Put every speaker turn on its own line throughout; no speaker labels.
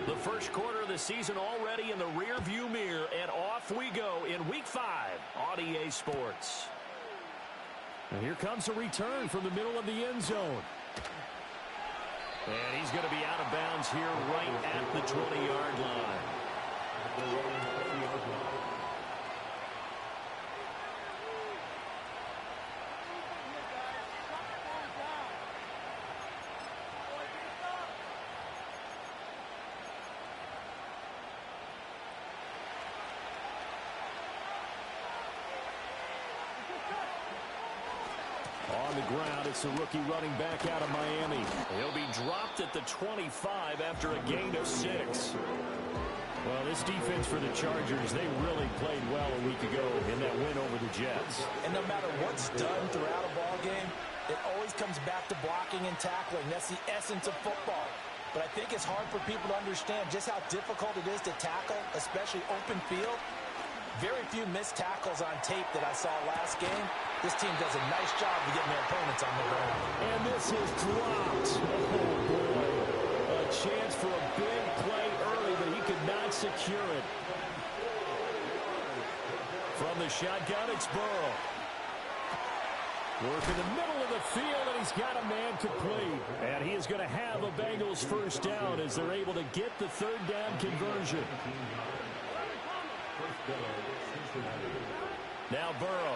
The first quarter of the season already in the rearview mirror, and off we go in Week 5 on EA Sports.
And here comes a return from the middle of the end zone.
And he's going to be out of bounds here right at the 20-yard line.
On the ground, it's the rookie running back out of Miami.
He'll be dropped at the 25 after a gain of 6.
Well, this defense for the Chargers, they really played well a week ago in that win over the Jets.
And no matter what's done throughout a ball game, it always comes back to blocking and tackling. That's the essence of football. But I think it's hard for people to understand just how difficult it is to tackle, especially open field. Very few missed tackles on tape that I saw last game. This team does a nice job of getting their opponents on the ground.
And this is dropped. Oh, boy. A chance for a big play early, but he could not secure it.
From the shotgun, it's Burrow.
Work in the middle of the field, and he's got a man complete. And he is going to have a Bengals first down as they're able to get the third down conversion.
Now Burrow.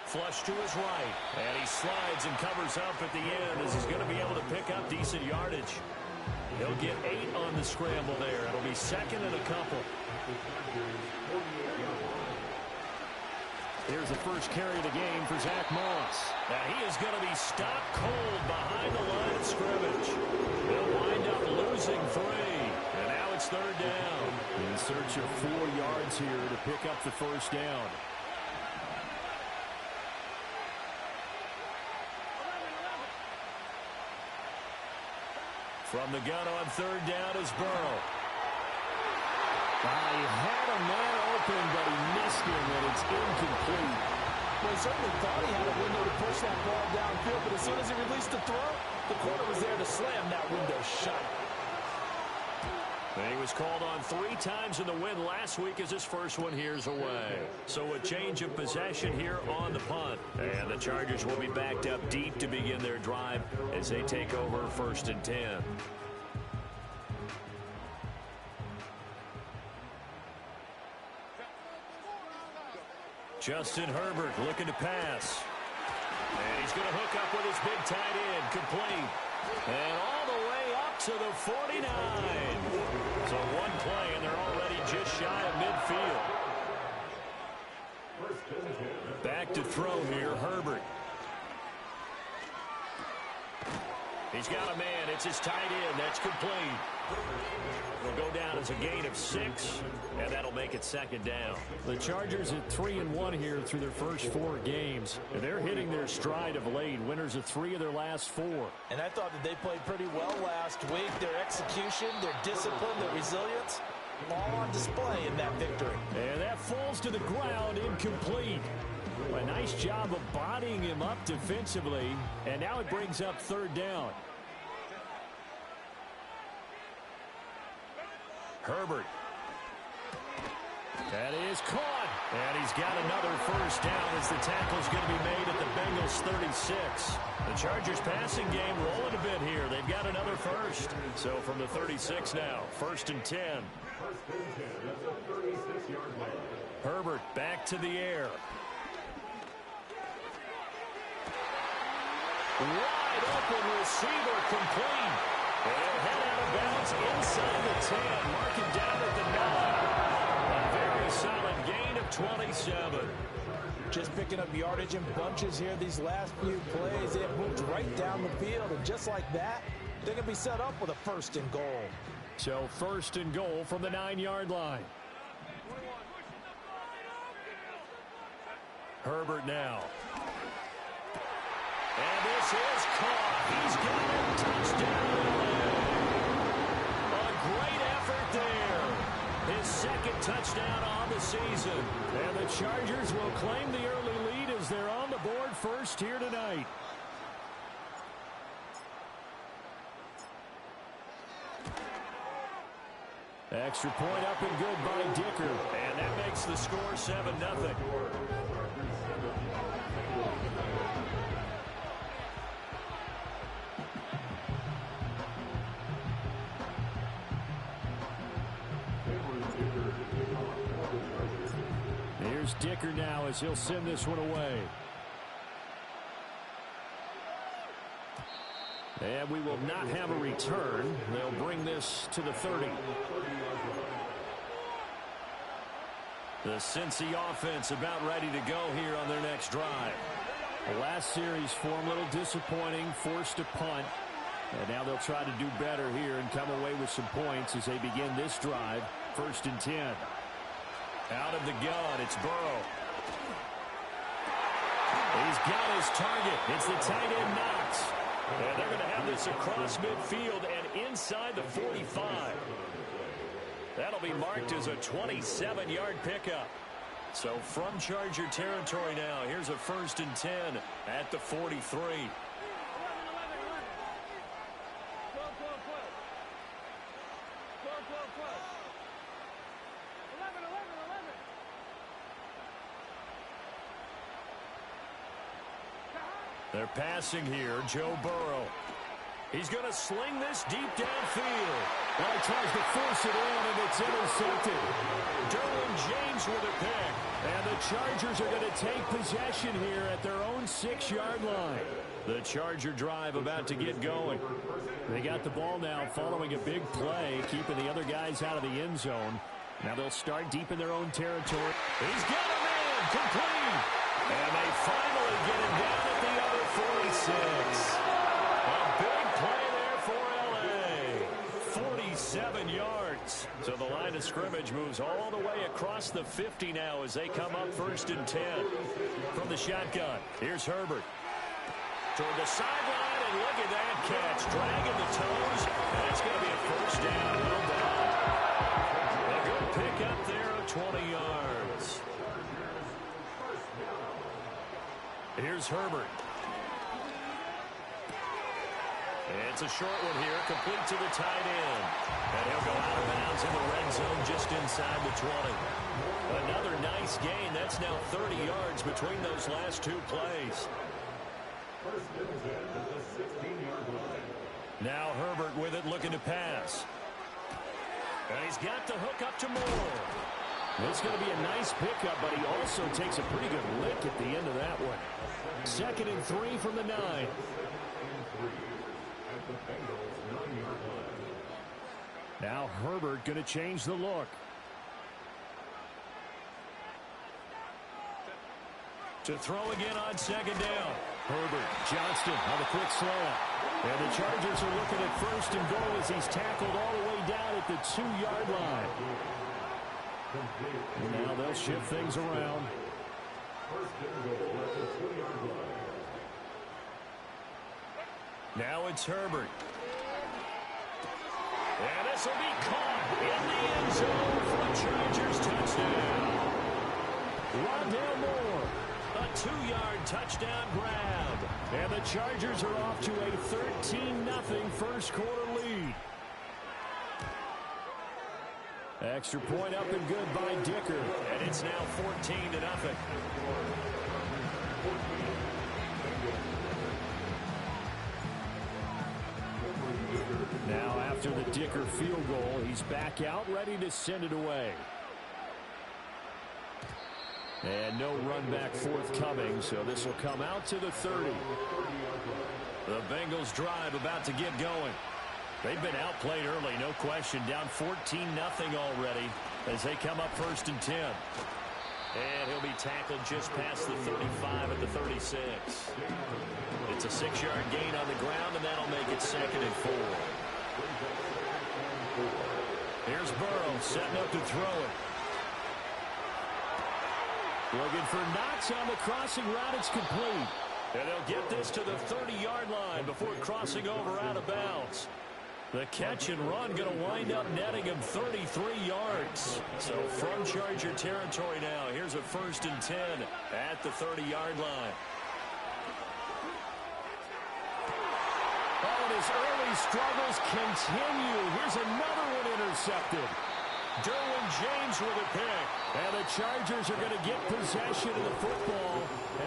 Flush to his right. And he slides and covers up at the end as he's going to be able to pick up decent yardage. He'll get 8 on the scramble there. It'll be second and a couple.
Here's the first carry of the game for Zach Moss.
Now he is going to be stopped cold behind the line of scrimmage. They'll wind up losing 3. And now it's third down.
In search of 4 yards here to pick up the first down.
From the gun on third down is Burrow.
He had a man open, but he missed him, and it's incomplete.
Well, he certainly thought he had a window to push that ball downfield, but as soon as he released the throw, the corner was there to slam that window shut.
He was called on 3 times in the win last week as his first one here's away. So a change of possession here on the punt. And the Chargers will be backed up deep to begin their drive as they take over first and 10. Justin Herbert looking to pass. And he's going to hook up with his big tight end, complete. And all the way up to the 49. So one play, and they're already just shy of midfield. Back to throw here, Herbert. He's got a man. It's his tight end. That's complete. Will go down as a gain of 6, and that'll make it second down.
The Chargers at 3-1 here through their first 4 games. And they're hitting their stride of late. Winners of 3 of their last 4.
And I thought that they played pretty well last week. Their execution, their discipline, their resilience, all on display in that victory.
And that falls to the ground, incomplete. A nice job of bodying him up defensively. And now it brings up third down.
Herbert. That is caught. And he's got another first down as the tackle's going to be made at the Bengals 36. The Chargers passing game rolling a bit here. They've got another first. So from the 36 now, first and 10. Herbert back to the air. Wide open receiver complete. And he'll head out of bounds inside the 10. Mark him down at the 9. A very solid gain of 27.
Just picking up yardage in bunches here these last few plays. They have moved right down the field. And just like that, they're going to be set up with a first and goal.
So first and goal from the 9-yard line.
Herbert now. And this is caught. He's got a touchdown. A great effort there. His second touchdown on the season.
And the Chargers will claim the early lead as they're on the board first here tonight. Extra point up and good by Dicker.
And that makes the score 7-0.
Here's Dicker now as he'll send this one away. And we will not have a return. They'll bring this to the 30. The Cincy offense about ready to go here on their next drive. The last series for them a little disappointing, forced a punt. And now they'll try to do better here and come away with some points as they begin this drive. 1st and 10. Out of the gun, it's Burrow. He's got his target. It's the tight end Knox. And they're going to have this across midfield and inside the 45. That'll be marked as a 27-yard pickup. So from Charger territory now, here's a 1st and 10 at the 43. They're passing here, Joe Burrow. He's going to sling this deep downfield. Well, he tries to force it in, and it's intercepted.
Derwin James with a pick.
And the Chargers are going to take possession here at their own 6-yard line.
The Charger drive about to get going.
They got the ball now following a big play, keeping the other guys out of the end zone. Now they'll start deep in their own territory.
He's got him in, complete. And they finally get him down at the other 46. A big play there for L.A. 47 yards. So the line of scrimmage moves all the way across the 50 now as they come up 1st and 10. From the shotgun, here's Herbert. Toward the sideline, and look at that catch. Dragging the toes, and it's going to be a 1st down. Well done. A good pick up there of 20 yards. Here's Herbert. It's a short one here, complete to the tight end. And he'll go out of bounds in the red zone just inside the 20. Another nice gain. That's now 30 yards between those last 2 plays. Now Herbert with it, looking to pass. And he's got the hook up to Moore.
It's going to be a nice pickup, but he also takes a pretty good lick at the end of that one. 2nd and 3 from the 9. Now Herbert going to change the look.
To throw again on 2nd down.
Herbert, Johnston on the quick slant. And the Chargers are looking at 1st and goal as he's tackled all the way down at the 2-yard line. And now they'll shift things around.
Now it's Herbert. And this will be caught in the end zone for a Chargers touchdown.
Rondale Moore.
A 2-yard touchdown grab.
And the Chargers are off to a 13-0 first quarter lead. Extra point up and good by Dicker.
And it's now 14-0.
Now after the Dicker field goal, he's back out ready to send it away. And no run back forthcoming, so this will come out to the 30.
The Bengals drive about to get going. They've been outplayed early, no question. Down 14-0 already as they come up 1st and 10. And he'll be tackled just past the 35 at the 36. It's a 6-yard gain on the ground, and that'll make it 2nd and 4. Here's Burrow setting up to throw it.
Looking for Knox on the crossing route. It's complete.
And they'll get this to the 30-yard line before crossing over out of bounds. The catch and run going to wind up netting him 33 yards. So from Charger territory now, here's a 1st and 10 at the 30-yard line.
Oh, and his early struggles continue. Here's another one intercepted. Derwin James with a pick. And the Chargers are going to get possession of the football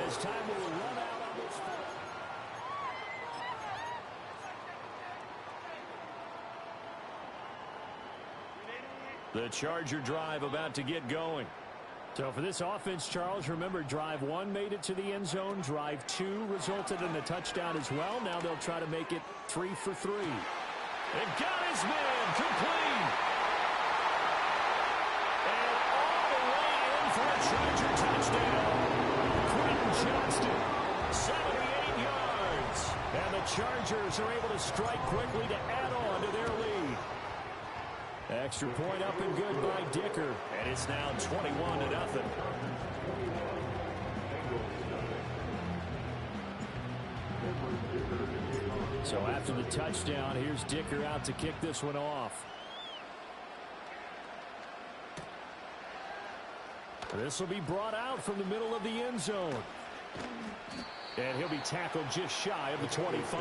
as time will run out on this field. The Charger drive about to get going. So for this offense, Charles, remember, drive 1 made it to the end zone. Drive 2 resulted in a touchdown as well. Now they'll try to make it 3 for 3. And got his man complete. And all the way in for a Charger touchdown. Quentin Johnston, 78 yards. And the Chargers are able to strike quickly to add on to their lead. Extra point up and good by Dicker. And it's now 21-0. So after the touchdown, here's Dicker out to kick this one off. This will be brought out from the middle of the end zone. And he'll be tackled just shy of the 25.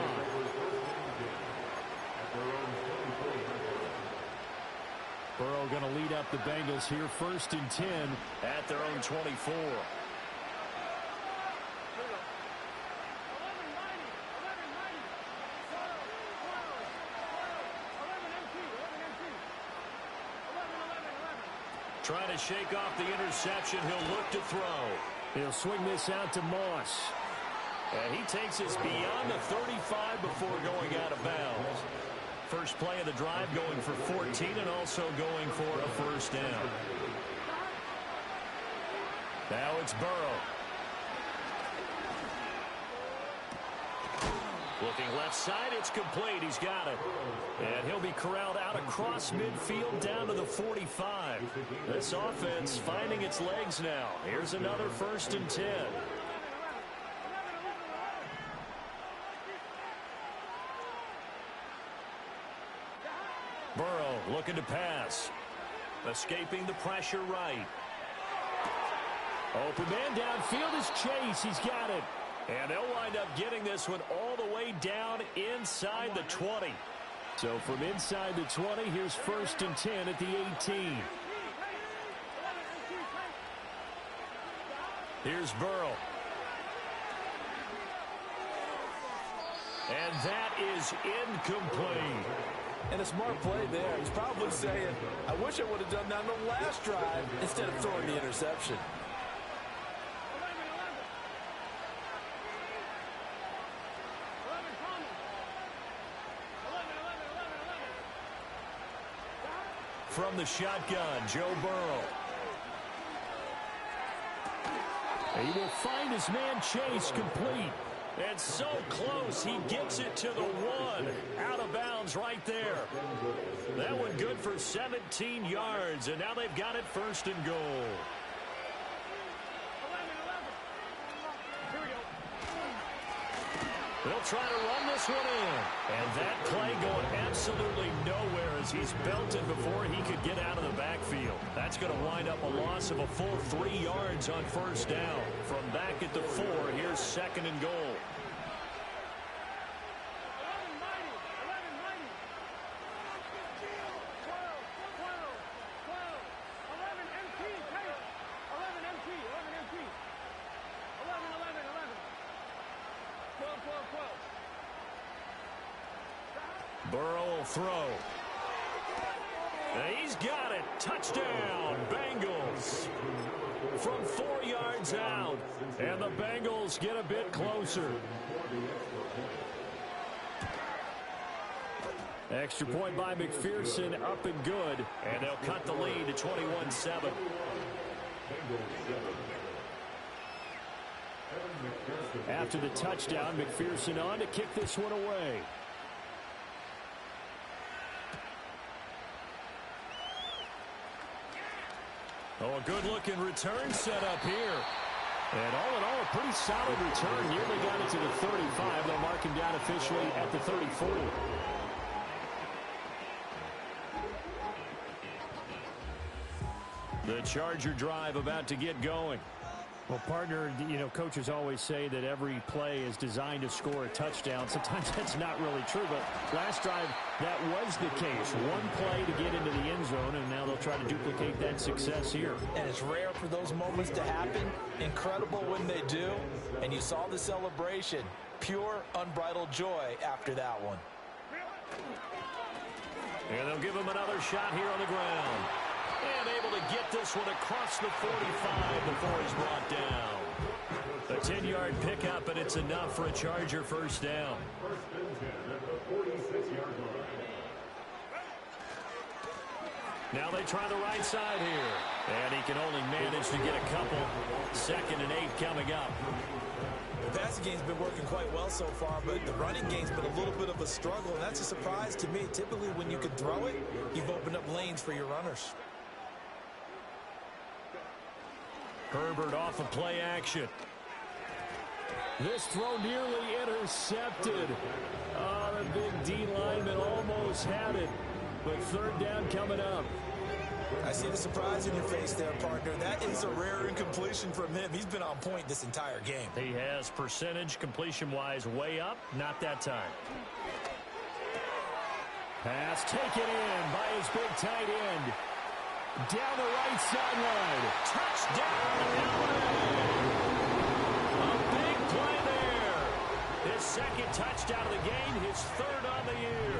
Burrow going to lead up the Bengals here, 1st and 10 at their own 24. Trying to shake off the interception. He'll look to throw. He'll swing this out to Moss. And he takes us beyond the 35 before going out of bounds. First play of the drive going for 14 and also going for a first down. Now it's Burrow. Looking left side, it's complete. He's got it. And he'll be corralled out across midfield down to the 45. This offense finding its legs now. Here's another 1st and 10. Burrow looking to pass. Escaping the pressure right. Open man downfield is Chase. He's got it. And they'll wind up getting this one all the way down inside the 20. So from inside the 20, here's 1st and 10 at the 18. Here's Burrow. And that is incomplete.
And a smart play there. He's probably saying, I wish I would have done that on the last drive instead of throwing the interception.
From the shotgun, Joe Burrow. And he will find his man Chase complete. And so close, he gets it to the 1. Out of bounds right there. That one good for 17 yards, and now they've got it 1st and goal. They'll try to run this one in. And that play going absolutely nowhere as he's belted before he could get out of the backfield. That's going to wind up a loss of a full 3 yards on 1st down. From back at the 4, here's 2nd and goal. Burrow will throw. And he's got it. Touchdown, Bengals. From 4 yards out. And the Bengals get a bit closer. Extra point by McPherson, up and good. And they'll cut the lead to 21-7. After the touchdown, McPherson on to kick this one away. Oh, a good-looking return set up here. And all in all, a pretty solid return. Nearly got it to the 35. They'll mark him down officially at the 34. The Charger drive about to get going. Well, partner, you know, coaches always say that every play is designed to score a touchdown. Sometimes that's not really true, but last drive, that was the case. One play to get into the end zone, and now they'll try to duplicate that success here.
And it's rare for those moments to happen. Incredible when they do. And you saw the celebration. Pure, unbridled joy after that one.
And they'll give him another shot here on the ground. And able to get this one across the 45 before he's brought down. A 10-yard pickup, and it's enough for a Charger first down. Now they try the right side here. And he can only manage to get a couple. 2nd and 8 coming up.
The passing game's been working quite well so far, but the running game's been a little bit of a struggle, and that's a surprise to me. Typically, when you can throw it, you've opened up lanes for your runners.
Herbert off of play action.
This throw nearly intercepted. Oh, the big D lineman almost had it. But 3rd down coming up.
I see the surprise in your face there, partner. That is a rare incompletion from him. He's been on point this entire game.
He has percentage completion-wise way up. Not that time.
Pass taken in by his big tight end. Down the right sideline.
Touchdown, LA! A big play there. His 2nd touchdown of the game, his 3rd on the year.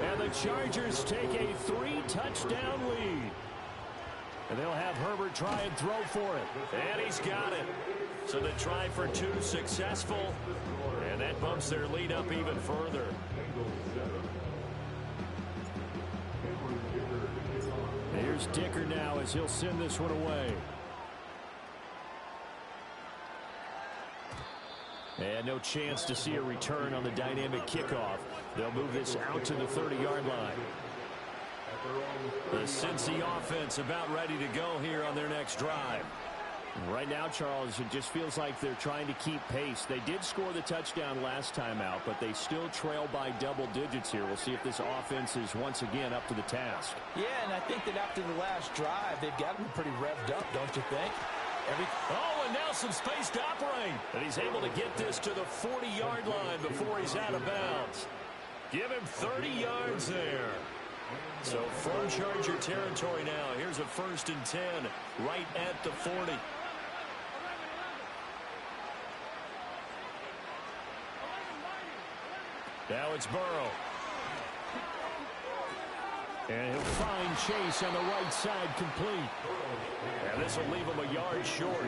And the Chargers take a 3-touchdown lead. And they'll have Herbert try and throw for it.
And he's got it. So the try for 2 successful. And that bumps their lead up even further.
Here's Dicker now as he'll send this one away. And no chance to see a return on the dynamic kickoff. They'll move this out to the 30-yard line.
The Cincy offense about ready to go here on their next drive.
Right now, Charles, it just feels like they're trying to keep pace. They did score the touchdown last time out, but they still trail by double digits here. We'll see if this offense is once again up to the task.
Yeah, and I think that after the last drive, they've got to be pretty revved up, don't you think?
Oh, and now some space to operate. And he's able to get this to the 40-yard line before he's out of bounds. Give him 30 yards there. So from Charger territory now, here's a 1st and 10 right at the 40. Now it's Burrow.
And he'll find Chase on the right side complete.
And this will leave him a yard short.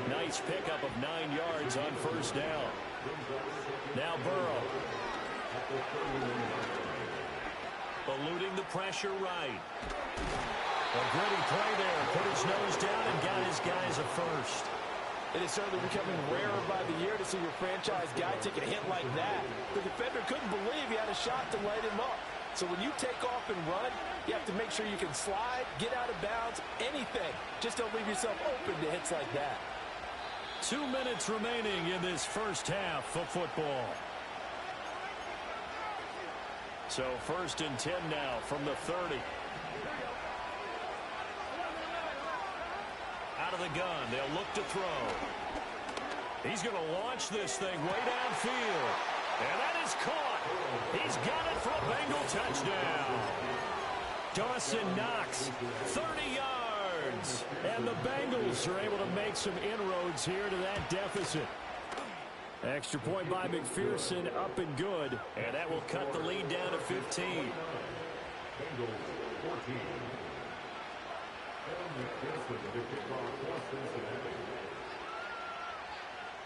Nice pickup of 9 yards on 1st down. Now Burrow. Eluding the pressure right. A gritty play there. Put his nose down and got his guys a 1st.
It is certainly becoming rarer by the year to see your franchise guy take a hit like that. The defender couldn't believe he had a shot to light him up. So when you take off and run, you have to make sure you can slide, get out of bounds, anything. Just don't leave yourself open to hits like that.
2 minutes remaining in this first half of football. So 1st and 10 now from the 30. Out of the gun, they'll look to throw. He's going to launch this thing way downfield. And that is caught. He's got it for a Bengal touchdown. Dawson Knox, 30 yards. And the Bengals are able to make some inroads here to that deficit. Extra point by McPherson, up and good. And that will cut the lead down to 15.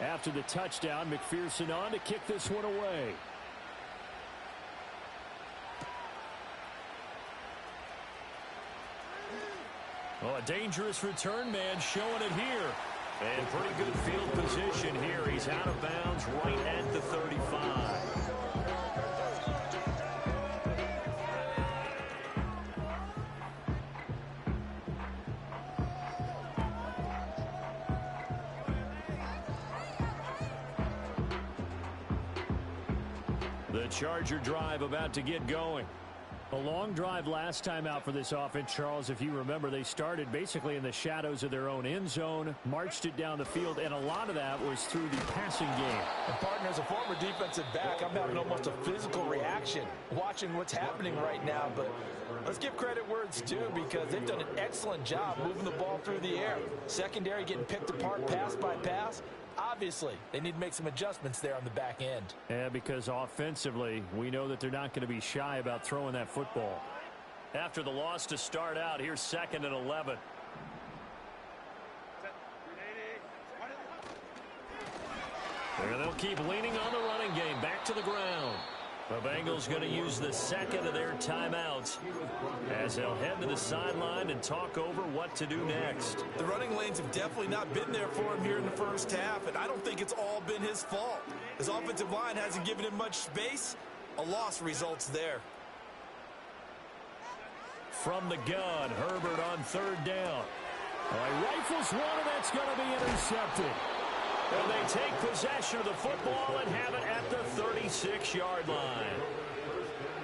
After the touchdown, McPherson on to kick this one away.
Oh, a dangerous return man showing it here. And pretty good field position here. He's out of bounds right at the 35. The Charger drive about to get going.
A long drive last time out for this offense, Charles. If you remember, they started basically in the shadows of their own end zone, marched it down the field, and a lot of that was through the passing game.
And partner, as a former defensive back, I'm having almost a physical reaction watching what's happening right now. But let's give credit where it's due, because they've done an excellent job moving the ball through the air. Secondary getting picked apart pass by pass. Obviously, they need to make some adjustments there on the back end.
Yeah, because offensively, we know that they're not going to be shy about throwing that football.
After the loss to start out, here's 2nd and 11. There they'll keep leaning on the running game. Back to the ground. The Bengals going to use the second of their timeouts as they'll head to the sideline and talk over what to do next.
The running lanes have definitely not been there for him here in the first half, and I don't think it's all been his fault. His offensive line hasn't given him much space. A loss results there.
From the gun, Herbert on 3rd down. Rifles one, and that's going to be intercepted. And they take possession of the football and have it at the 36-yard line.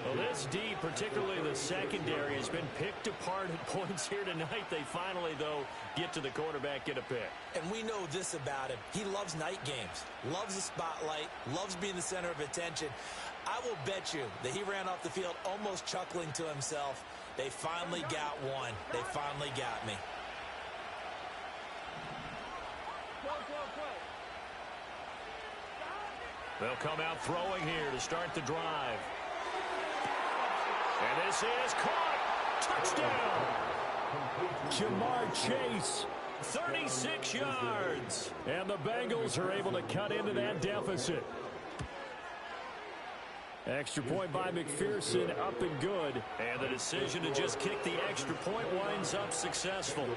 Well, this D, particularly the secondary, has been picked apart at points here tonight. They finally, though, get to the quarterback, get a pick.
And we know this about him. He loves night games, loves the spotlight, loves being the center of attention. I will bet you that he ran off the field almost chuckling to himself. They finally got one. They finally got me.
They'll come out throwing here to start the drive. And this is caught. Touchdown.
Jamar Chase.
36 yards.
And the Bengals are able to cut into that deficit. Extra point by McPherson, up and good.
And the decision to just kick the extra point winds up successful.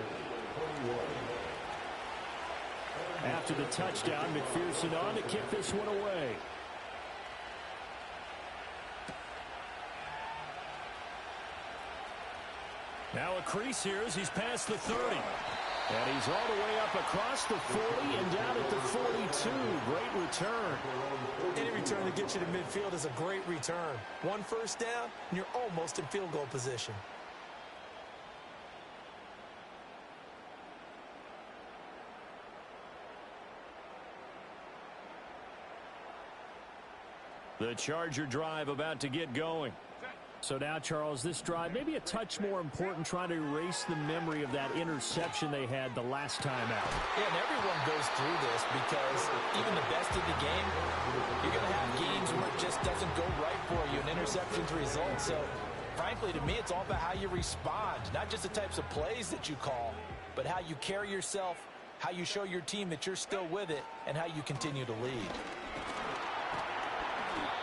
After the touchdown, McPherson on to kick this one away.
Now a crease here as he's past the 30.
And he's all the way up across the 40 and down at the 42. Great return.
Any return that gets you to midfield is a great return. 1 first down, and you're almost in field goal position.
The Charger drive about to get going.
So now, Charles, this drive maybe a touch more important, trying to erase the memory of that interception they had the last time out.
Yeah, and everyone goes through this, because even the best of the game, you're going to have games where it just doesn't go right for you, and interceptions result. So, frankly, to me, it's all about how you respond, not just the types of plays that you call, but how you carry yourself, how you show your team that you're still with it, and how you continue to lead.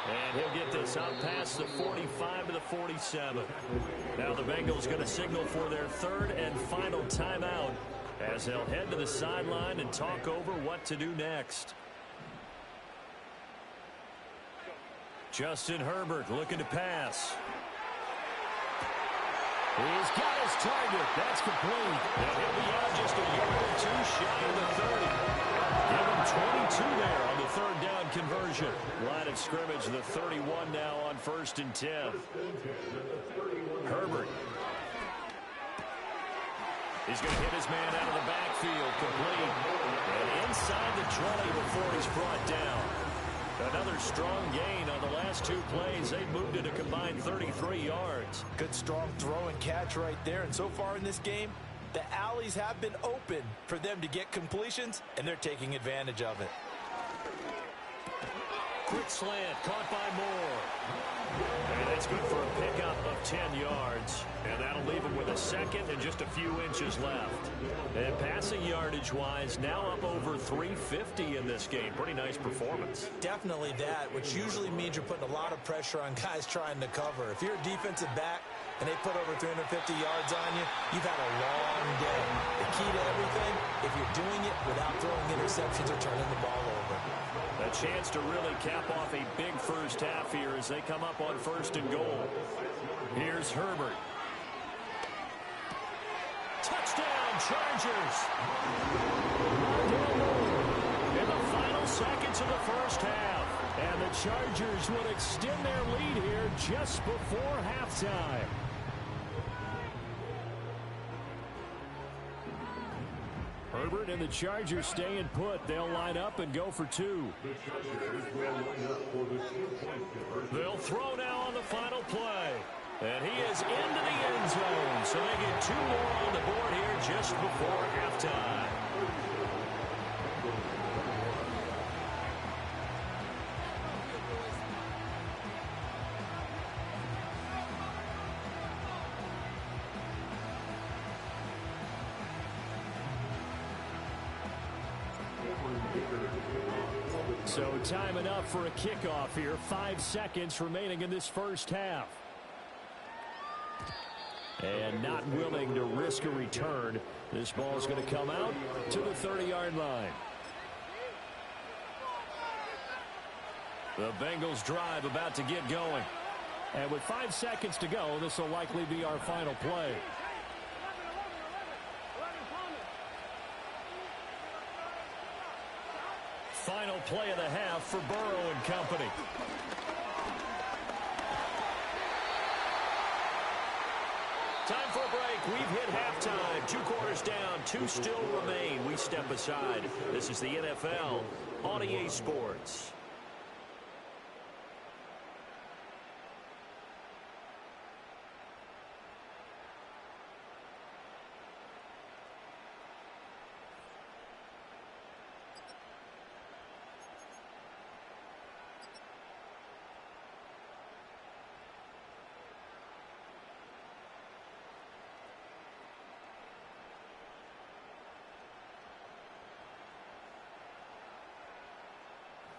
And he'll get this out past the 45 to the 47. Now the Bengals going to signal for their 3rd and final timeout as they'll head to the sideline and talk over what to do next. Justin Herbert looking to pass.
He's got his target. That's complete.
And he'll be out just a yard or two shy of the 30. Give him 22 there on the 3rd down conversion. Line of scrimmage, the 31 now on 1st and 10. Herbert. He's going to hit his man out of the backfield, complete. And inside the 20 before he's brought down. Another strong gain on the last 2 plays. They've moved it a combined 33 yards.
Good, strong throw and catch right there. And so far in this game, the alleys have been open for them to get completions, and they're taking advantage of it.
Quick slant, caught by Moore. And that's good for a pickup of 10 yards. And that'll leave him with a 2nd and just a few inches left. And passing yardage-wise, now up over 350 in this game. Pretty nice performance.
Definitely that, which usually means you're putting a lot of pressure on guys trying to cover. If you're a defensive back and they put over 350 yards on you, you've had a long day. The key to everything, if you're doing it without throwing interceptions or turning the ball over.
A chance to really cap off a big first half here as they come up on 1st and goal. Here's Herbert. Touchdown, Chargers! In the final seconds of the first half.
And the Chargers would extend their lead here just before halftime. Herbert and the Chargers staying put. They'll line up and go for two. They'll throw now on the final play. And he is into the end zone. So they get two more on the board here just before halftime. So time enough for a kickoff here. 5 seconds remaining in this first half. And not willing to risk a return. This ball is going to come out to the 30-yard line. The Bengals drive about to get going. And with 5 seconds to go, this will likely be our final play. Final play of the half for Burrow and company. Time for a break. We've hit halftime. 2 quarters down. 2 still remain. We step aside. This is the NFL on EA Sports.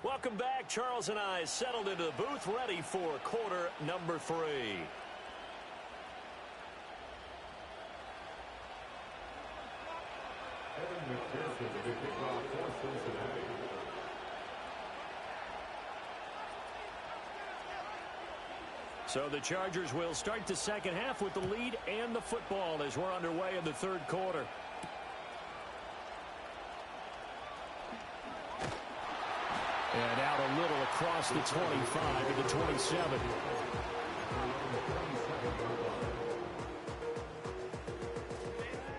Welcome back. Charles and I settled into the booth, ready for quarter number 3. So the Chargers will start the second half with the lead and the football as we're underway in the third quarter. And out a little across the 25 to the 27.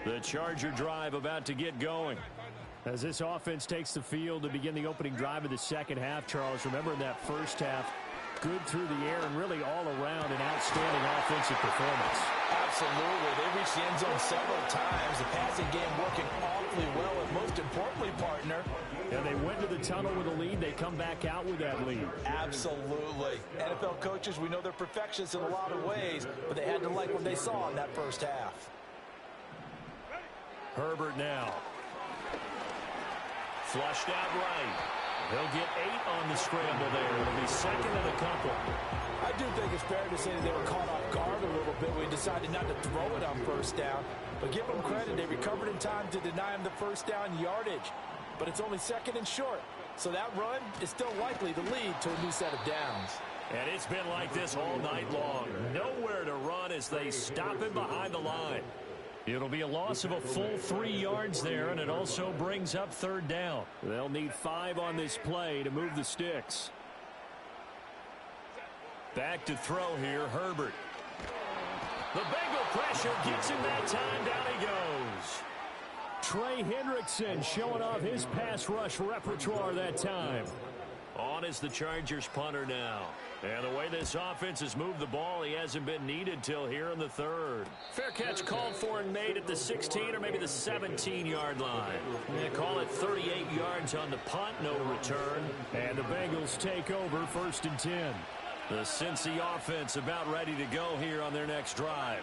The Charger drive about to get going. As this offense takes the field to begin the opening drive of the second half, Charles, remember in that first half, good through the air and really all around an outstanding offensive performance.
Absolutely. They reached the end zone several times. The passing game working awfully well, and most importantly, partner,
and they went to the tunnel with a lead. They come back out with that lead.
Absolutely. NFL coaches, we know they're perfectionists in a lot of ways, but they had to like what they saw in that first half.
Herbert now. Flushed out right. He'll get 8 on the scramble there. It'll be second and a couple.
I do think it's fair to say that they were caught off guard a little bit when we decided not to throw it on first down. But give them credit. They recovered in time to deny him the first down yardage. But it's only second and short. So that run is still likely to lead to a new set of downs.
And it's been like this all night long. Nowhere to run as they stop him behind the line. It'll be a loss of a full 3 yards there, and it also brings up third down. They'll need 5 on this play to move the sticks. Back to throw here, Herbert. The Bengal pressure gets him that time. Down he goes. Trey Hendrickson showing off his pass rush repertoire that time. On is the Chargers punter now. And the way this offense has moved the ball, he hasn't been needed till here in the third. Fair catch called for and made at the 16 or maybe the 17-yard line. They call it 38 yards on the punt, no return. And the Bengals take over 1st and 10. The Cincy offense about ready to go here on their next drive.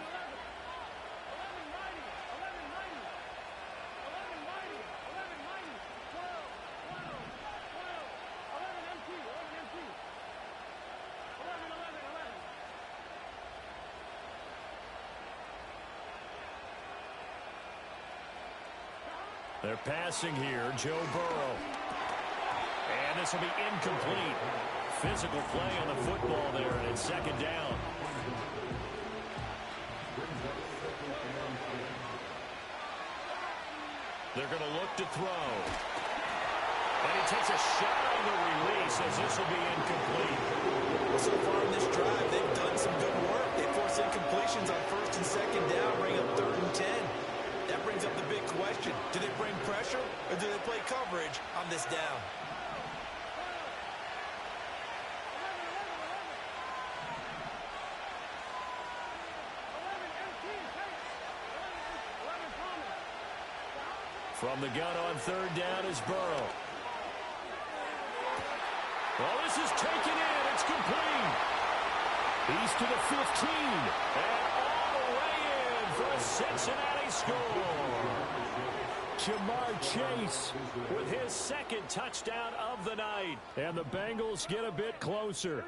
They're passing here, Joe Burrow. And this will be incomplete. Physical play on the football there, and it's second down. They're going to look to throw. And he
takes a shot on the release as this will be incomplete.
Well, so far in this drive, they've done some good work. They force incompletions on first and second down, bring up 3rd and 10. That brings up the big question. Do they bring pressure or do they play coverage on this down?
From the gun on 3rd down is Burrow.
Well, this is taken in. It's complete.
He's to the 15.
And all the way in for a Cincinnati score.
Jamar Chase
With his 2nd touchdown of the night.
and the Bengals get a bit closer.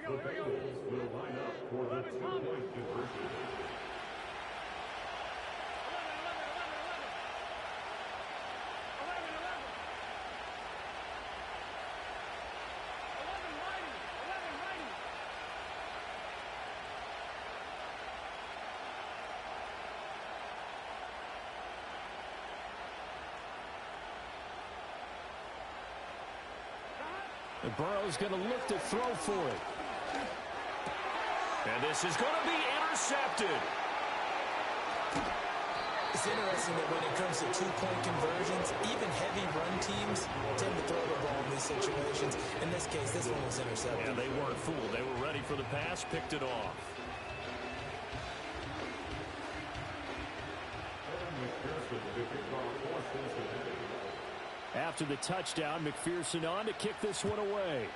And Burrow's going to look to throw for it.
And this is going to be intercepted.
It's interesting that when it comes to 2-point conversions, even heavy run teams tend to throw the ball in these situations. In this case, this one was intercepted.
Yeah, they weren't fooled. They were ready for the pass, picked it off.
After the touchdown, McPherson on to kick this one away.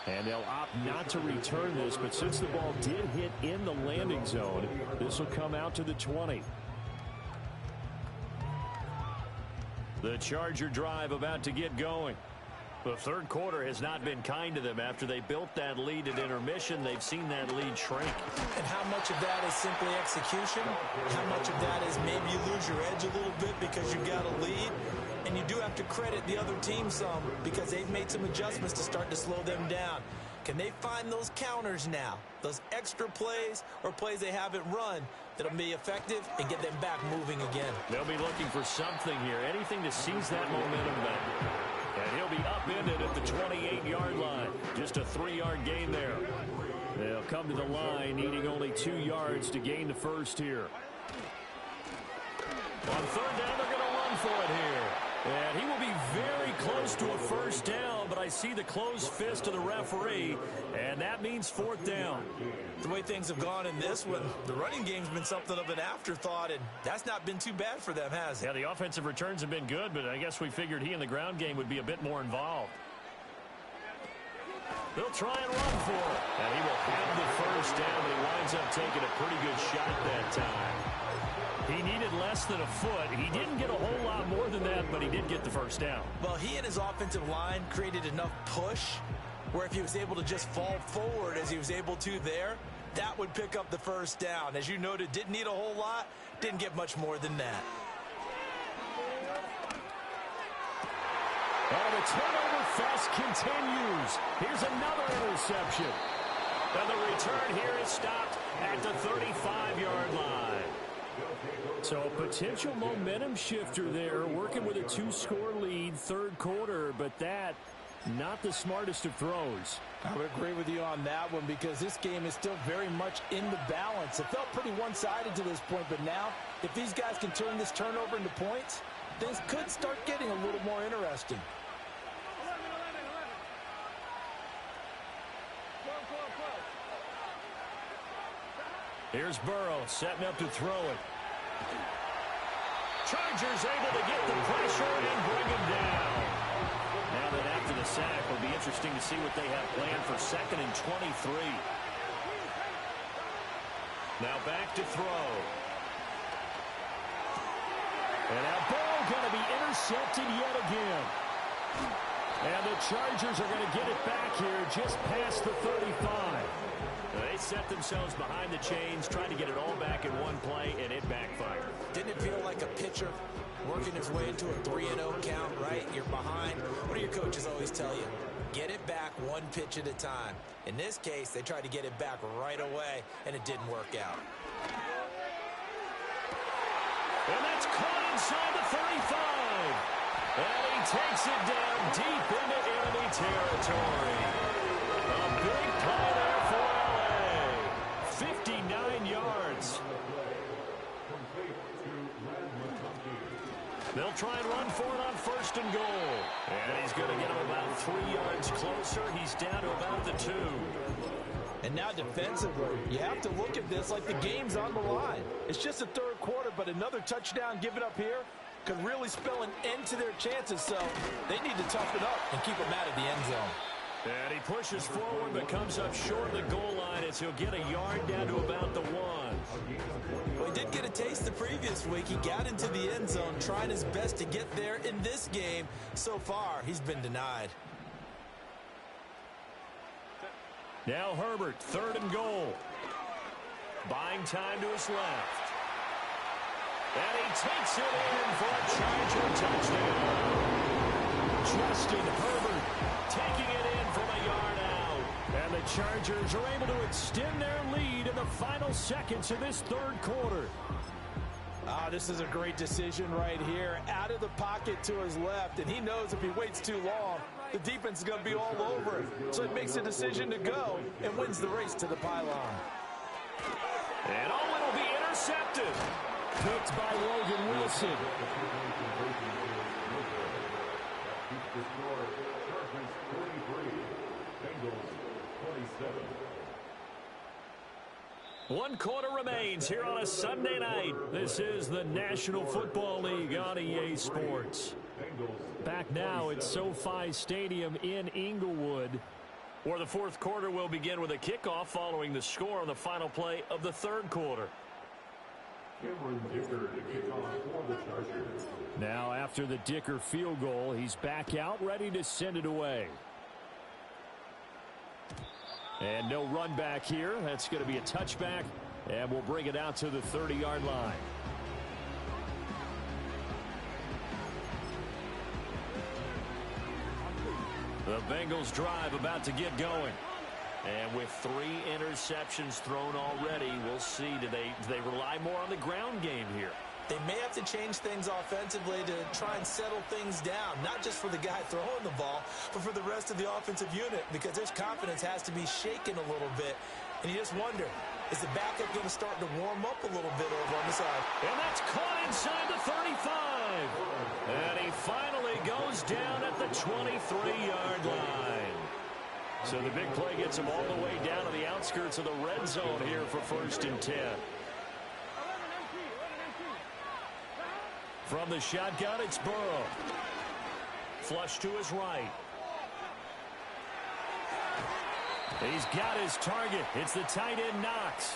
And they'll opt not to return this, but since the ball did hit in the landing zone, this will come out to the 20.
The Charger drive about to get going. The 3rd quarter has not been kind to them. After they built that lead at intermission, they've seen that lead shrink.
And how much of that is simply execution? How much of that is maybe you lose your edge a little bit because you've got a lead? And you do have to credit the other team some because they've made some adjustments to start to slow them down. Can they find those counters now, those extra plays or plays they haven't run that'll be effective and get them back moving again?
They'll be looking for something here, anything to seize that momentum back. And he'll be upended at the 28-yard line. Just a 3-yard gain there.
They'll come to the line, needing only 2 yards to gain the first here.
On 3rd down, they're going to run for it here.
And he will be very close to a first down, but I see the closed fist of the referee, and that means 4th down.
The way things have gone in this one, the running game's been something of an afterthought, and that's not been too bad for them, has it?
Yeah, the offensive returns have been good, but I guess we figured he in the ground game would be a bit more involved. They'll try and run for it. And he will have the first down, but he winds up taking a pretty good shot that time.
He needed less than a foot. He didn't get a whole lot more than that, but he did get the first down.
Well, he and his offensive line created enough push where if he was able to just fall forward as he was able to there, that would pick up the first down. As you noted, didn't need a whole lot, didn't get much more than that.
Oh, the turnover fest continues. Here's another interception.
And the return here is stopped at the 35-yard line.
So a potential momentum shifter there, working with a 2-score lead, 3rd quarter, but that, not the smartest of throws.
I would agree with you on that one because this game is still very much in the balance. It felt pretty one-sided to this point, but now, if these guys can turn this turnover into points, things could start getting a little more interesting.
Here's Burrow setting up to throw it.
Chargers able to get the pressure and bring him down.
Now that after the sack, will be interesting to see what they have planned for 2nd and 23.
Now back to throw.
And now Burrow going to be intercepted yet again. And the Chargers are going to get it back here just past the 35.
They set themselves behind the chains, trying to get it all back in one play, and it backfired.
Didn't it feel like a pitcher working his way into a 3-0 count, right? You're behind. What do your coaches always tell you? Get it back one pitch at a time. In this case, they tried to get it back right away, and it didn't work out.
And that's caught inside the 35.
And he takes it down deep into enemy territory. A big play there for LA. 59 yards. They'll try and run for it on 1st and goal. And he's going to get him about 3 yards closer. He's down to about the 2.
And now defensively, you have to look at this like the game's on the line. It's just the 3rd quarter, but another touchdown given up here could really spell an end to their chances. So they need to tough it up and keep them out of the end zone.
And he pushes forward but comes up short of the goal line as he'll get a yard down to about the 1.
Well, he did get a taste the previous week. He got into the end zone, trying his best to get there in this game. So far, he's been denied.
Now Herbert, 3rd and goal. Buying time to his left. And he takes it in for a Charger touchdown. Justin Herbert taking it in from a yard out. And the Chargers are able to extend their lead in the final seconds of this 3rd quarter.
This is a great decision right here. Out of the pocket to his left, and he knows if he waits too long, the defense is going to be all over it. So it makes a decision to go and wins the race to the pylon.
And it'll be intercepted. Picked by Logan Wilson. One quarter remains here on a Sunday night. This is the National Football League on EA Sports. Back now at SoFi Stadium in Inglewood, where the 4th quarter will begin with a kickoff following the score on the final play of the 3rd quarter. Now after the Dicker field goal, he's back out ready to send it away. And no run back here. That's going to be a touchback, and we'll bring it out to the 30-yard line. The Bengals drive about to get going. And with 3 interceptions thrown already, we'll see. Do they rely more on the ground game here?
They may have to change things offensively to try and settle things down, not just for the guy throwing the ball, but for the rest of the offensive unit, because their confidence has to be shaken a little bit. And you just wonder, is the backup going to start to warm up a little bit over on the side?
And that's caught inside the 35. And he finally goes down at the 23-yard line. So the big play gets him all the way down to the outskirts of the red zone here for 1st and 10. From the shotgun, it's Burrow. Flush to his right. He's got his target. It's the tight end Knox.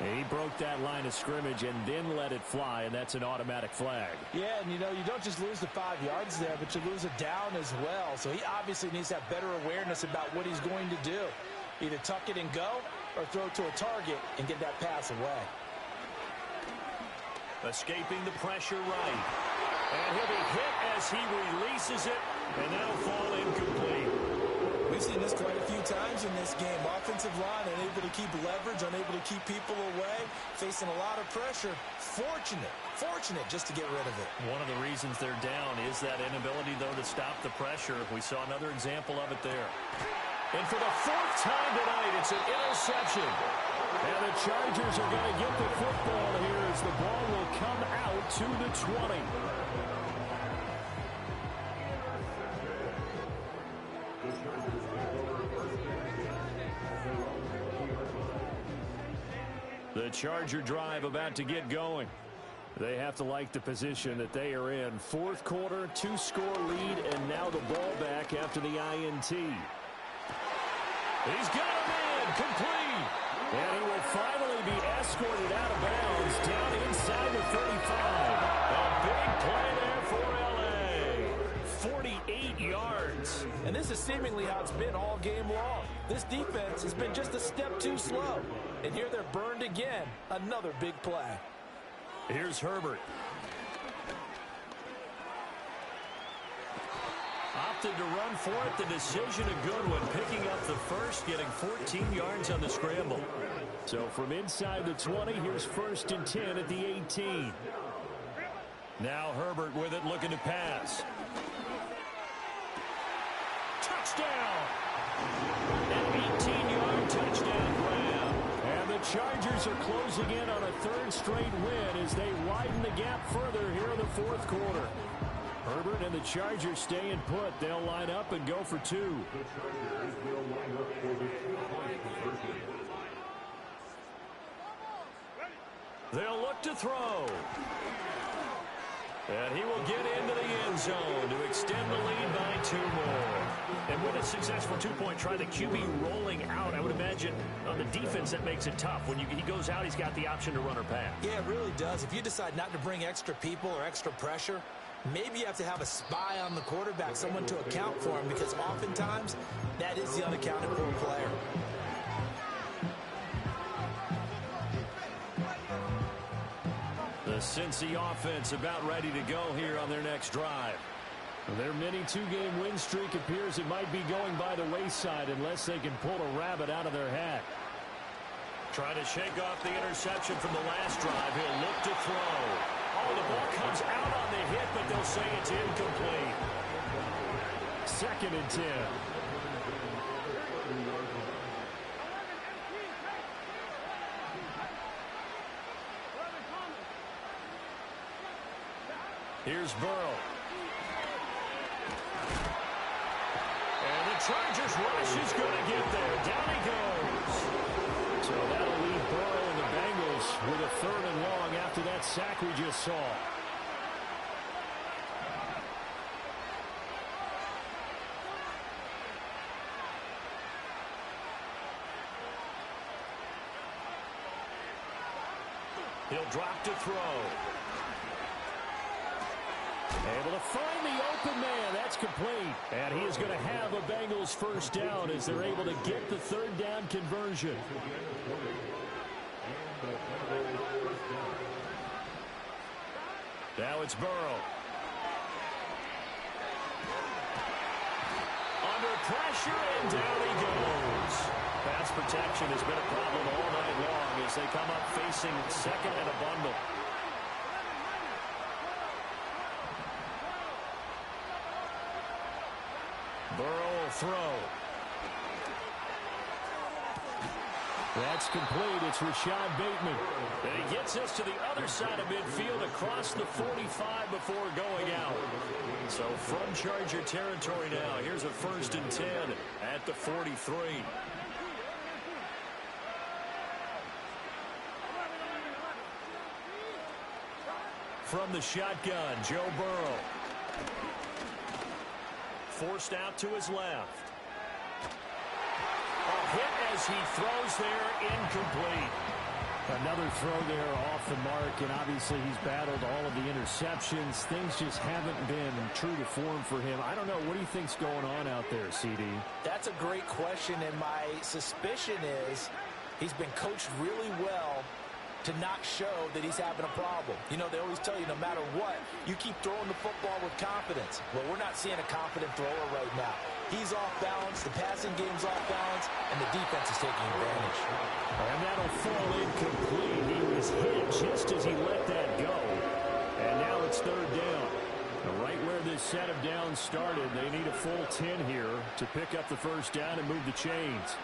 He broke that line of scrimmage and then let it fly, and that's an automatic flag.
Yeah, and you don't just lose the 5 yards there, but you lose it down as well. So he obviously needs to have better awareness about what he's going to do. Either tuck it and go or throw it to a target and get that pass away.
Escaping the pressure right. And he'll be hit as he releases it, and that'll fall incomplete.
We've seen this quite a few times in this game. Offensive line unable to keep leverage, unable to keep people away, facing a lot of pressure. Fortunate just to get rid of it.
One of the reasons they're down is that inability, though, to stop the pressure. We saw another example of it there. And for the 4th time tonight, it's an interception. And the Chargers are going to get the football here as the ball will come out to the 20. The Charger drive about to get going. They have to like the position that they are in. 4th quarter, 2-score lead, and now the ball back after the INT. He's got him in, complete. And he will finally be escorted out of bounds down inside the 35. A big play there for LA. 48 yards.
And this is seemingly how it's been all game long. This defense has been just a step too slow. And here they're burned again. Another big play.
Here's Herbert. Opted to run for it. The decision a good one. Picking up the first, getting 14 yards on the scramble. So from inside the 20, here's 1st and 10 at the 18. Now Herbert with it, looking to pass. Touchdown! An 18-yard touchdown grab. And the Chargers are closing in on a third straight win as they widen the gap further here in the fourth quarter. Herbert and the Chargers staying put. They'll line up and go for two. They'll look to throw. And he will get into the end zone to extend the lead by 2 more.
And with a successful two-point try, the QB rolling out, I would imagine on the defense that makes it tough. When he goes out, he's got the option to run or pass.
Yeah, it really does. If you decide not to bring extra people or extra pressure, maybe you have to have a spy on the quarterback, someone to account for him, because oftentimes that is the unaccounted for player.
The Cincy offense about ready to go here on their next drive. Their mini 2-game win streak appears it might be going by the wayside unless they can pull a rabbit out of their hat.
Trying to shake off the interception from the last drive. He'll look to throw. Oh, the ball comes out on the hit, but they'll say it's incomplete.
2nd and 10. Here's Burrow.
And the Chargers rush is going to get there. Down he goes.
So that'll leave Burrow and the Bengals with a 3rd and long after that sack we just saw.
He'll drop to throw.
Able to find the open man. That's complete. And he is going to have a Bengals first down as they're able to get the 3rd down conversion. Now it's Burrow.
Under pressure, and down he goes.
Pass protection has been a problem all night long as they come up facing 2nd and a bundle. Burrow will throw. That's complete. It's Rashad Bateman.
And he gets us to the other side of midfield across the 45 before going out.
So from Charger territory now, here's a 1st and 10 at the 43. From the shotgun, Joe Burrow. Forced out to his left.
A hit as he throws there, incomplete.
Another throw there off the mark, and obviously he's battled all of the interceptions. Things just haven't been true to form for him. I don't know. What do you think's going on out there, CD?
That's a great question, and my suspicion is he's been coached really well to not show that he's having a problem. You know, they always tell you no matter what, you keep throwing the football with confidence. Well, we're not seeing a confident thrower right now. He's off balance, the passing game's off balance, and the defense is taking advantage.
And that'll fall incomplete. He was hit just as he let that go. And now it's 3rd down. Right where this set of downs started, they need a full 10 here to pick up the first down and move the chains.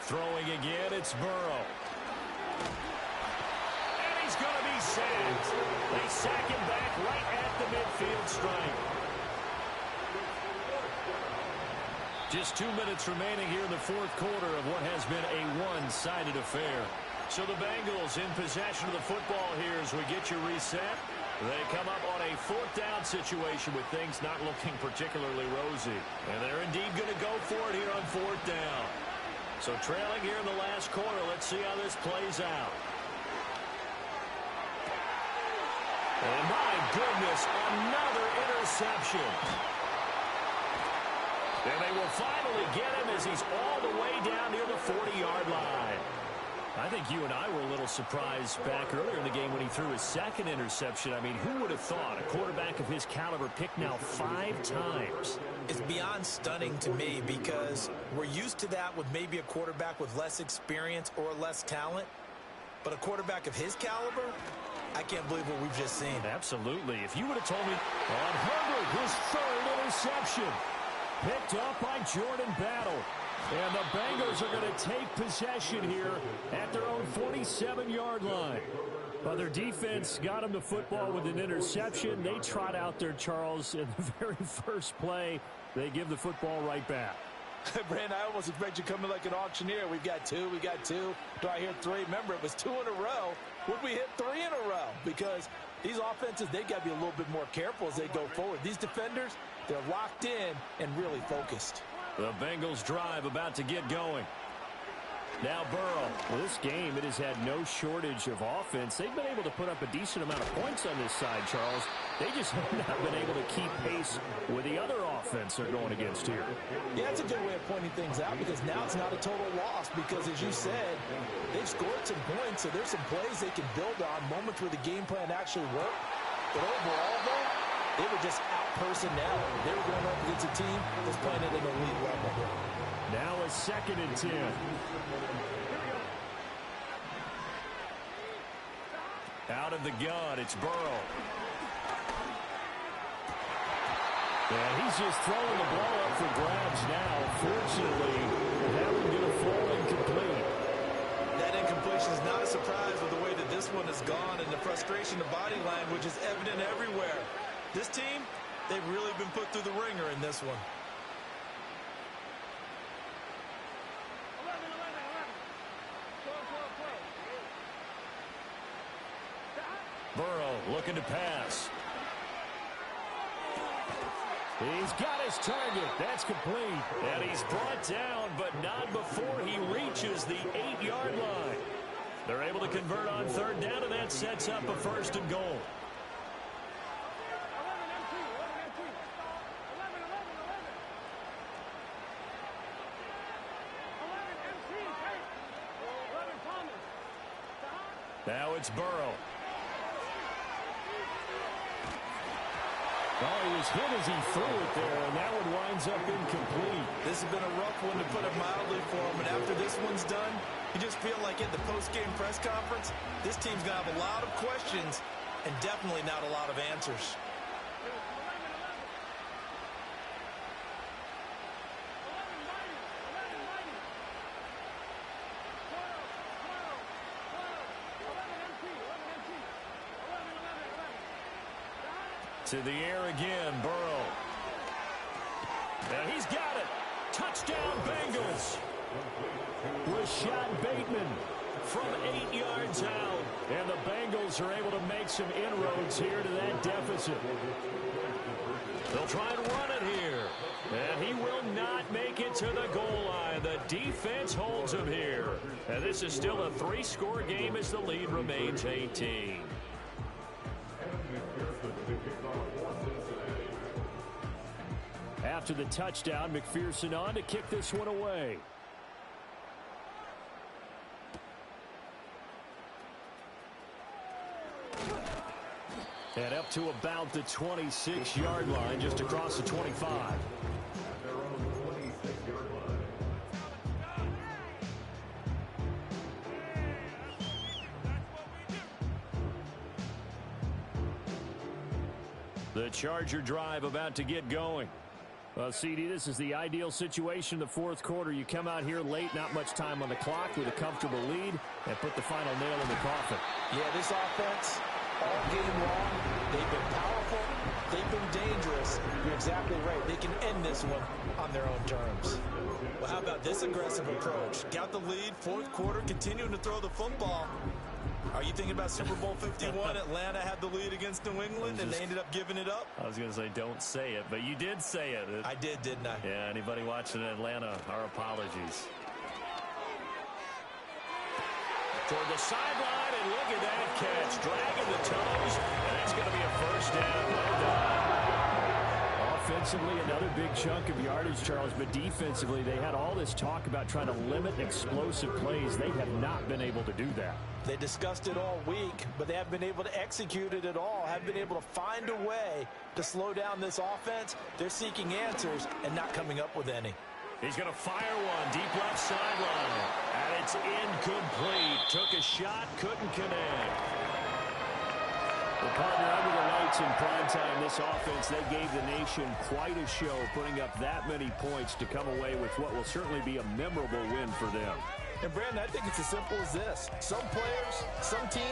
Throwing again, it's Burrow.
He's going to be sacked. They sack him back right at the midfield stripe.
Just 2 minutes remaining here in the fourth quarter of what has been a one-sided affair.
So the Bengals in possession of the football here as we get you reset. They come up on a 4th down situation with things not looking particularly rosy. And they're indeed going to go for it here on 4th down. So trailing here in the last quarter, let's see how this plays out. And my goodness, another interception. And they will finally get him as he's all the way down near the 40-yard line.
I think you and I were a little surprised back earlier in the game when he threw his 2nd interception. I mean, who would have thought a quarterback of his caliber picked now 5 times?
It's beyond stunning to me because we're used to that with maybe a quarterback with less experience or less talent. But a quarterback of his caliber, I can't believe what we've just seen.
Absolutely. If you would have told me on Herbert, his third interception, picked up by Jordan Battle. And the Bengals are going to take possession here at their own 47-yard line. Well, their defense got them the football with an interception. They trot out there, Charles, in the very first play. They give the football right back.
Brand, I almost expect you coming like an auctioneer. We've got two. Do I hear three? Remember, it was 2 in a row. Would we hit 3 in a row? Because these offenses, they got to be a little bit more careful as they go forward. These defenders, they're locked in and really focused.
The Bengals drive about to get going. Now Burrow. Well, this game, it has had no shortage of offense. They've been able to put up a decent amount of points on this side, Charles. They just have not been able to keep pace with the other offense they're going against here.
Yeah, it's a good way of pointing things out because now it's not a total loss because, as you said, they've scored some points, so there's some plays they can build on, moments where the game plan actually worked. But overall, though, they were just out-personnel. They were going up against a team that's playing at an elite level.
Now a 2nd and 10. Out of the gun, it's Burrow. And he's just throwing the ball up for grabs now. Fortunately, that one going to fall incomplete.
That incompletion is not a surprise with the way that this one has gone, and the frustration of body language is evident everywhere. This team, they've really been put through the ringer in this one.
Burrow looking to pass. He's got his target. That's complete. And he's brought down, but not before he reaches the 8-yard line. They're able to convert on 3rd down, and that sets up a 1st and goal. Now it's Burrow. Oh, he was hit as he threw it there, and that one winds up incomplete.
This has been a rough one, to put it mildly, for him. And after this one's done, you just feel like at the post-game press conference, this team's going to have a lot of questions and definitely not a lot of answers.
To the air again, Burrow. And he's got it. Touchdown, Bengals. Rashad Bateman from 8 yards out. And the Bengals are able to make some inroads here to that deficit. They'll try and run it here. And he will not make it to the goal line. The defense holds him here. And this is still a 3-score game as the lead remains 18. After the touchdown, McPherson on to kick this one away. And up to about the 26-yard line, just across the 25. The Charger drive about to get going. Well, CD, this is the ideal situation in the 4th quarter. You come out here late, not much time on the clock, with a comfortable lead, and put the final nail in the coffin.
Yeah, this offense, all game long, they've been powerful, they've been dangerous. You're exactly right. They can end this one on their own terms. Well, how about this aggressive approach? Got the lead, 4th quarter, continuing to throw the football. Are you thinking about Super Bowl 51? Atlanta had the lead against New England, and they ended up giving it up?
I was going to say, don't say it, but you did say it.
I did, didn't I?
Yeah, anybody watching Atlanta, our apologies. Toward the sideline, and look at that catch. Dragging the toes, and that's going to be a 1st down. Well done. Offensively, another big chunk of yardage, Charles, but defensively, they had all this talk about trying to limit explosive plays. They have not been able to do that.
They discussed it all week, but they haven't been able to execute it at all, haven't been able to find a way to slow down this offense. They're seeking answers and not coming up with any.
He's going to fire one deep left sideline, and it's incomplete. Took a shot, couldn't connect. The partner under the lights in primetime, this offense, they gave the nation quite a show, putting up that many points to come away with what will certainly be a memorable win for them.
And, Brandon, I think it's as simple as this. Some players, some teams,